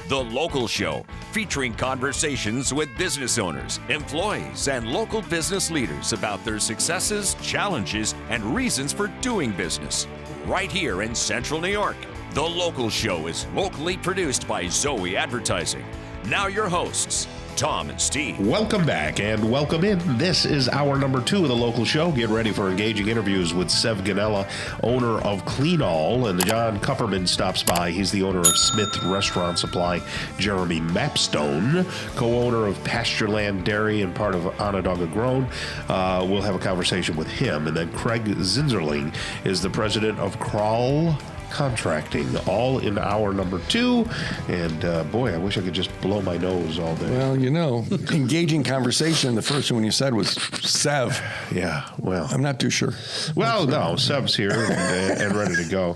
The Local Show, featuring conversations with business owners, employees, and local business leaders about their successes, challenges, and reasons for doing business. Right here in Central New York. The Local Show is locally produced by Zoey Advertising. Now your hosts, Tom and Steve. Welcome back and welcome in. This is hour number 2 of The Local Show. Get ready for engaging interviews with Sev Gonnella, owner of Clean All, and John Kupperman stops by. He's the owner of Smith Restaurant Supply. Jeremy Mapstone, co-owner of Pastureland Dairy and part of Onondaga Grown. We'll have a conversation with him. And then Craig Zinserling is the president of Crawl Contracting, all in hour number 2. And boy, I wish I could just blow my nose all day. Well, you know, engaging conversation, the first one you said was Sev. Yeah, well. I'm not too sure. Well, no, Sev's here and ready to go.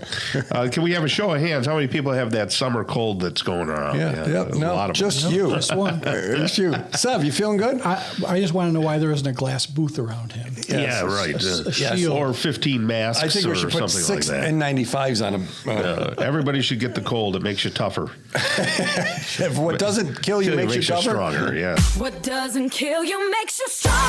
Can we have a show of hands? How many people have that summer cold that's going around? No, a lot of just them. you. Just one. Just you. Sev, you feeling good? I just want to know why there isn't a glass booth around him. Yeah, right. A shield. Or 15 masks I think we should or put something 6 like that. N95s on them. Everybody should get the cold. It makes you tougher. If what doesn't kill you makes you tougher. Stronger, yeah. What doesn't kill you makes you stronger.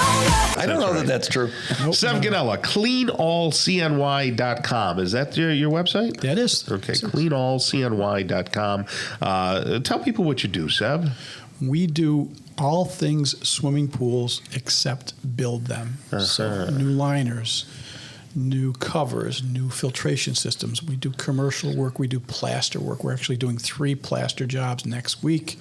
I don't know that that's true. Sev Gonnella, cleanallcny.com. Is that your website? That is. Okay, cleanallcny.com. Tell people what you do, Sev. We do all things swimming pools except build them. So new liners, new covers, new filtration systems. We do commercial work. We do plaster work. We're actually doing 3 plaster jobs next week.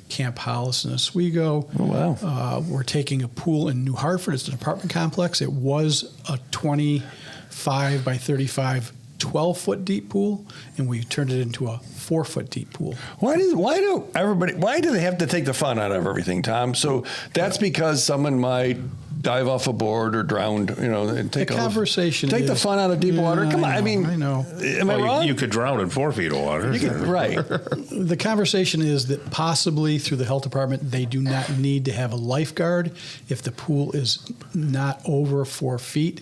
Camp Hollis and Oswego. Oh, wow. We're taking a pool in New Hartford. It's an apartment complex. It was a 25 by 35 12-foot deep pool, and we turned it into a 4-foot deep pool. Why do they have to take the fun out of everything, Tom? So that's because someone might dive off a board or drown, and take the conversation take is, the fun out of deep water. Come on, I know. Am I wrong? You could drown in 4 feet of water. Right. The conversation is that possibly through the health department, they do not need to have a lifeguard if the pool is not over 4 feet.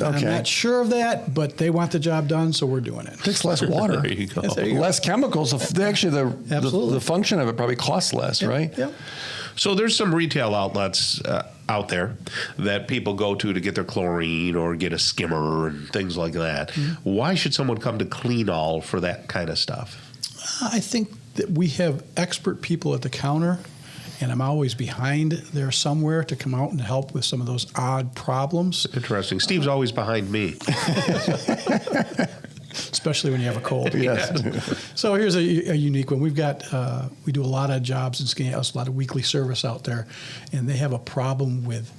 Okay. I'm not sure of that, but they want the job done, so we're doing it. It takes less water. There you go. Less chemicals. Absolutely. The function of it probably costs less, right? Yep. So there's some retail outlets out there that people go to get their chlorine or get a skimmer and things like that. Mm-hmm. Why should someone come to Clean All for that kind of stuff? I think that we have expert people at the counter, and I'm always behind there somewhere to come out and help with some of those odd problems. Interesting. Steve's always behind me. Especially when you have a cold. Yes. So here's a unique one. We've got, we do a lot of jobs in Skanehouse, a lot of weekly service out there, and they have a problem with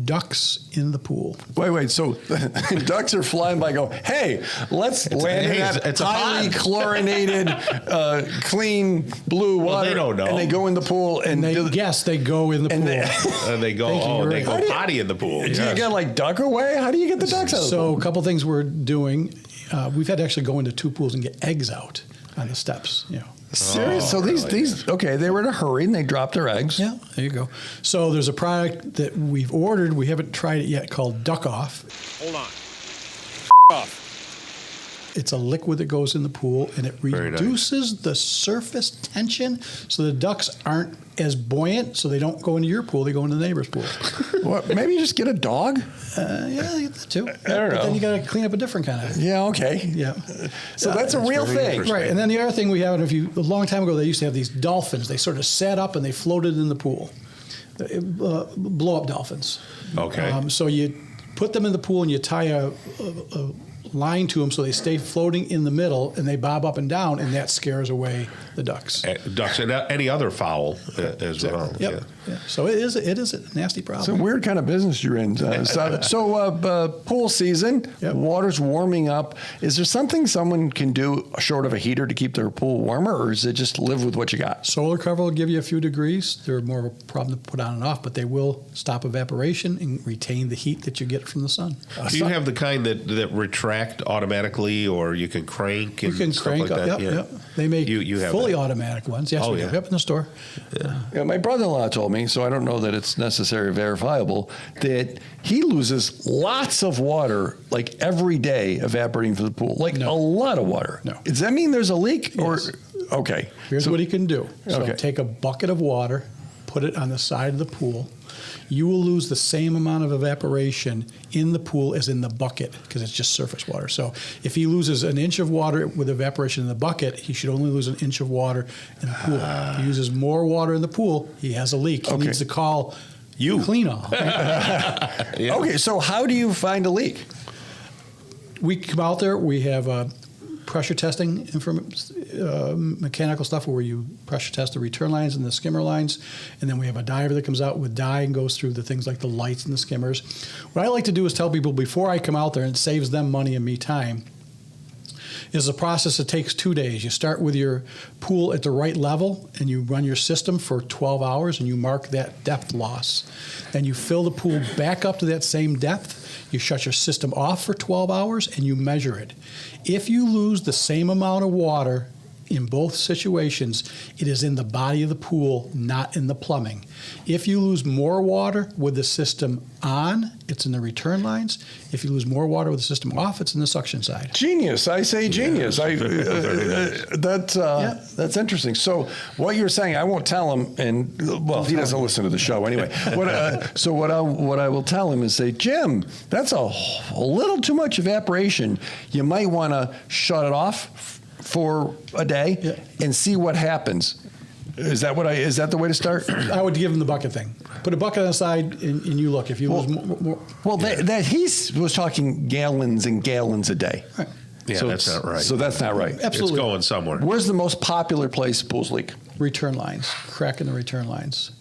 ducks in the pool. Wait. So ducks are flying by. Go, hey, let's land in that highly chlorinated, clean blue water. Well, they don't know, and they go in the pool, and They go in the pool. they go potty in the pool. Do you get like duck away? How do you get the ducks out of the pool? So a couple things we're doing. We've had to actually go into 2 pools and get eggs out on the steps. Serious? So these they were in a hurry and they dropped their eggs. Yeah, there you go. So there's a product that we've ordered. We haven't tried it yet called Duck Off. Hold on. Off. It's a liquid that goes in the pool, and it Very reduces the surface tension so the ducks aren't as buoyant, so they don't go into your pool, they go into the neighbor's pool. What? Maybe you just get a dog? Yeah, you get that too. I don't But know. then you got to clean up a different kind of. Yeah, okay. Yeah. So that's a real very thing. interesting. Right, and then the other thing we have, a long time ago, they used to have these dolphins. They sort of sat up and they floated in the pool. Blow-up dolphins. Okay. So you put them in the pool and you tie a line to them so they stay floating in the middle and they bob up and down, and that scares away the ducks. Ducks and any other fowl as well. Yep. Yeah. So it is a nasty problem. It's a weird kind of business you're in. So pool season, Yep. water's warming up. Is there something someone can do short of a heater to keep their pool warmer, or is it just live with what you got? Solar cover will give you a few degrees. They're more of a problem to put on and off, but they will stop evaporation and retain the heat that you get from the sun. Do you have the kind that retract automatically, or you can crank and You can stuff crank like up. that? Yep. They make You have fully that. automatic ones. Yes, Oh, we do. yeah. Yep, in the store. Yeah, my brother-in-law told me, so I don't know that it's necessarily verifiable, that he loses lots of water, like every day, evaporating from the pool, like No. a lot of water. No. Does that mean there's a leak? Yes. Okay. Here's what he can do. So Okay. take a bucket of water, put it on the side of the pool. You will lose the same amount of evaporation in the pool as in the bucket because it's just surface water. So if he loses an inch of water with evaporation in the bucket, he should only lose an inch of water in the pool. If he uses more water in the pool, he has a leak. He Okay. needs to call Clean All. Okay, so how do you find a leak? We come out there. We have pressure testing mechanical stuff where you pressure test the return lines and the skimmer lines, and then we have a diver that comes out with dye and goes through the things like the lights and the skimmers. What I like to do is tell people before I come out there, and it saves them money and me time, is a process that takes 2 days. You start with your pool at the right level, and you run your system for 12 hours, and you mark that depth loss. Then you fill the pool back up to that same depth. You shut your system off for 12 hours, and you measure it. If you lose the same amount of water in both situations, it is in the body of the pool, not in the plumbing. If you lose more water with the system on, it's in the return lines. If you lose more water with the system off, it's in the suction side. Genius. I say genius. That's interesting. So what you're saying, I won't tell him, and well, he doesn't listen to the show anyway. What I will tell him is say, Jim, that's a little too much evaporation. You might want to shut it off for a day and see what happens. Is that the way to start? I would give him the bucket thing. Put a bucket on the side, and you look. If you lose more. Well, he was talking gallons and gallons a day. Right. Yeah, So that's not right. So that's not right. Absolutely. It's going somewhere. Where's the most popular place pools leak? Return lines, crack in the return lines.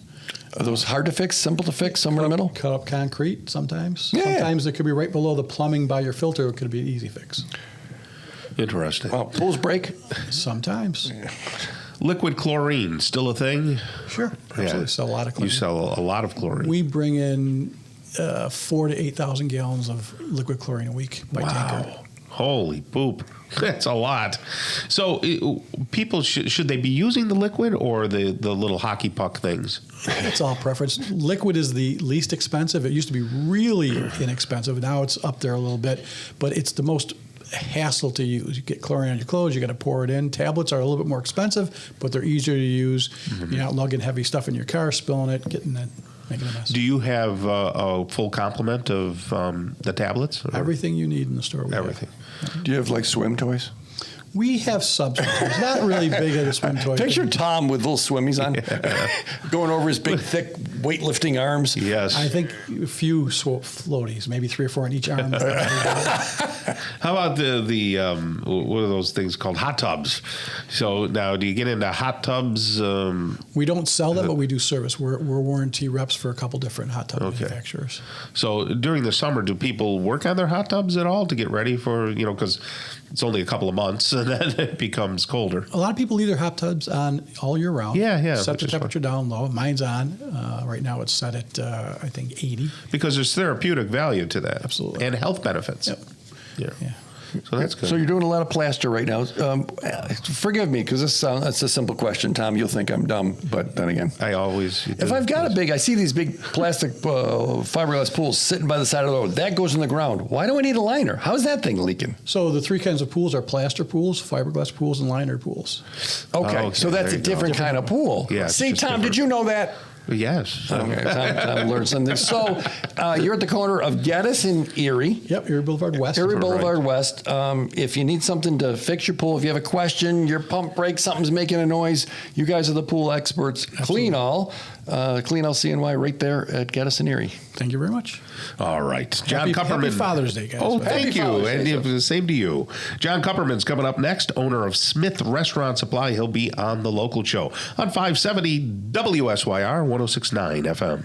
Are those hard to fix, simple to fix, somewhere in the middle? Cut up concrete sometimes. Yeah. Sometimes it could be right below the plumbing by your filter. It could be an easy fix. Interesting. Pools break? Sometimes. Liquid chlorine, still a thing? Sure. Absolutely. Sell a lot of chlorine. You sell a lot of chlorine. We bring in 4,000 to 8,000 gallons of liquid chlorine a week by tanker. Holy poop. That's a lot. So people, should they be using the liquid or the little hockey puck things? It's all preference. Liquid is the least expensive. It used to be really inexpensive. Now it's up there a little bit, but it's the most hassle to use. You get chlorine on your clothes, you got to pour it in. Tablets are a little bit more expensive, but they're easier to use. Mm-hmm. You're not lugging heavy stuff in your car, spilling it, making a mess. Do you have a full complement of the tablets? Or? Everything you need in the store. Everything. Do you have like swim toys? We have substitutes. Not really big at a swim toy. Picture Tom with little swimmies on, going over his big, thick, weightlifting arms. Yes. I think a few floaties, maybe 3 or 4 on each arm. How about the what are those things called? Hot tubs. So now, do you get into hot tubs? We don't sell them, but we do service. We're warranty reps for a couple different hot tub manufacturers. So during the summer, do people work on their hot tubs at all to get ready for, because it's only a couple of months and then it becomes colder? A lot of people leave their hot tubs on all year round. Yeah. Set the temperature down low. Mine's on. Right now it's set at, I think, 80. Because there's therapeutic value to that. Absolutely. And health benefits. Yep. Yeah. Yeah. So that's good. So you're doing a lot of plaster right now. Forgive me, because that's a simple question, Tom. You'll think I'm dumb, but then again. If I've got I see these big plastic fiberglass pools sitting by the side of the road. That goes in the ground. Why do I need a liner? How's that thing leaking? So the 3 kinds of pools are plaster pools, fiberglass pools, and liner pools. Okay, so that's a different kind of pool. Yeah, See, Tom, did you know that? Yes. Okay, time to learn something. So you're at the corner of Geddes and Erie. Yep, Erie Boulevard West. Erie Boulevard West. If you need something to fix your pool, if you have a question, your pump breaks, something's making a noise, you guys are the pool experts. Clean All CNY right there at Geddes and Erie. Thank you very much. All right. John Kupperman. Happy Father's Day, guys. Oh, Happy thank you. Father's Day, And the same to you. John Kupperman's coming up next, owner of Smith Restaurant Supply. He'll be on the local show on 570 WSYR 106.9 FM.